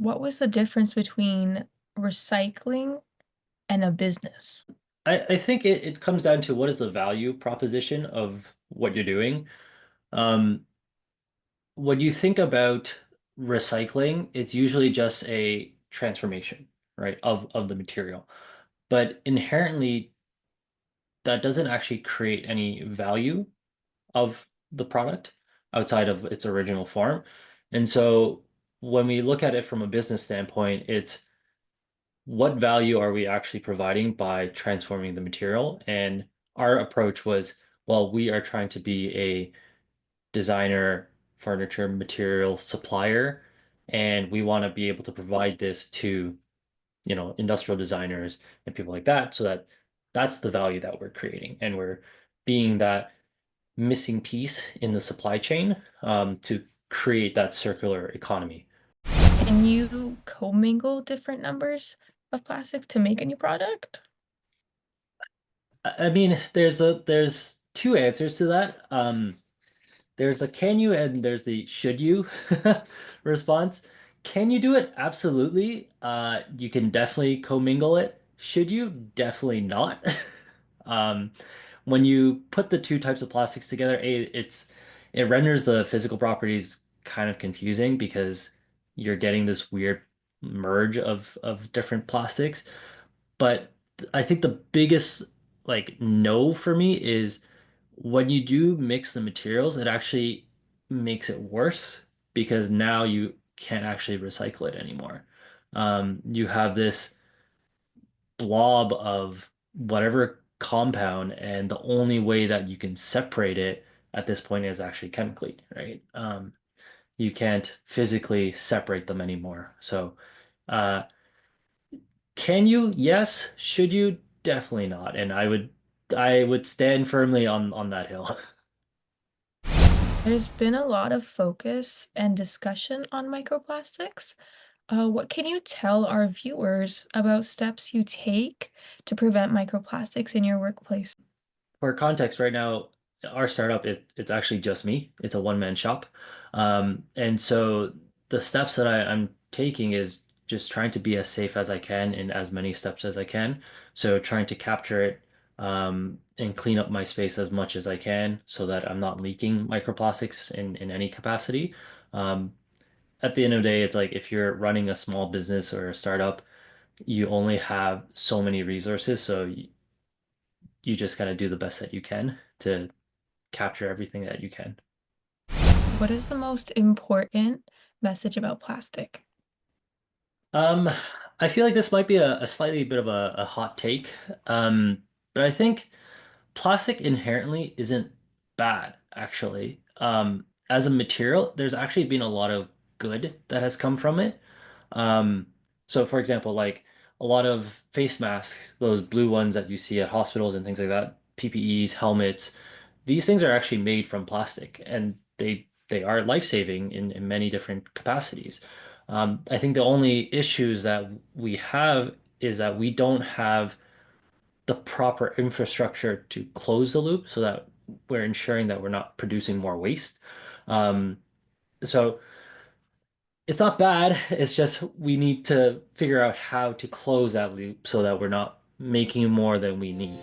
What was the difference between recycling and a business? I think it comes down to what is the value proposition of what you're doing. Um, when you think about recycling, it's usually just a transformation, right, of the material. But inherently, that doesn't actually create any value of the product outside of its original form. And so when we look at it from a business standpoint, it's what value are we actually providing by transforming the material? And our approach was, well, we are trying to be a designer, furniture material supplier, and we want to be able to provide this to, industrial designers and people like that, so that that's the value that we're creating. And we're being that missing piece in the supply chain to create that circular economy. Can you commingle different numbers of plastics to make a new product? I mean, there's two answers to that. There's the can you and there's the should you response. Can you do it? Absolutely. You can definitely commingle it. Should you? Definitely not. Um, when you put the two types of plastics together, it renders the physical properties kind of confusing because you're getting this weird merge of different plastics. But I think the biggest like no for me is when you do mix the materials, it actually makes it worse because now you can't actually recycle it anymore. You have this blob of whatever compound, and the only way that you can separate it at this point is actually chemically, right? You can't physically separate them anymore. So, uh, can you? Yes. Should you? Definitely not. And I would stand firmly on that hill. There's been a lot of focus and discussion on microplastics. What can you tell our viewers about steps you take to prevent microplastics in your workplace? For context, right now, our startup, it's actually just me. It's a one-man shop. And so the steps that I'm taking is just trying to be as safe as I can in as many steps as I can. So trying to capture it and clean up my space as much as I can so that I'm not leaking microplastics in any capacity. Um, at the end of the day, it's like if you're running a small business or a startup, you only have so many resources. So you just kind of do the best that you can to capture everything that you can. What is the most important message about plastic? Um, I feel like this might be a slightly bit of a hot take, but I think plastic inherently isn't bad, actually. As a material, there's actually been a lot of good that has come from it. Um, so for example, like a lot of face masks, those blue ones that you see at hospitals and things like that, PPEs, helmets, these things are actually made from plastic and they are life-saving in many different capacities. I think the only issues that we have is that we don't have the proper infrastructure to close the loop so that we're ensuring that we're not producing more waste. Um, so it's not bad. It's just we need to figure out how to close that loop so that we're not making more than we need.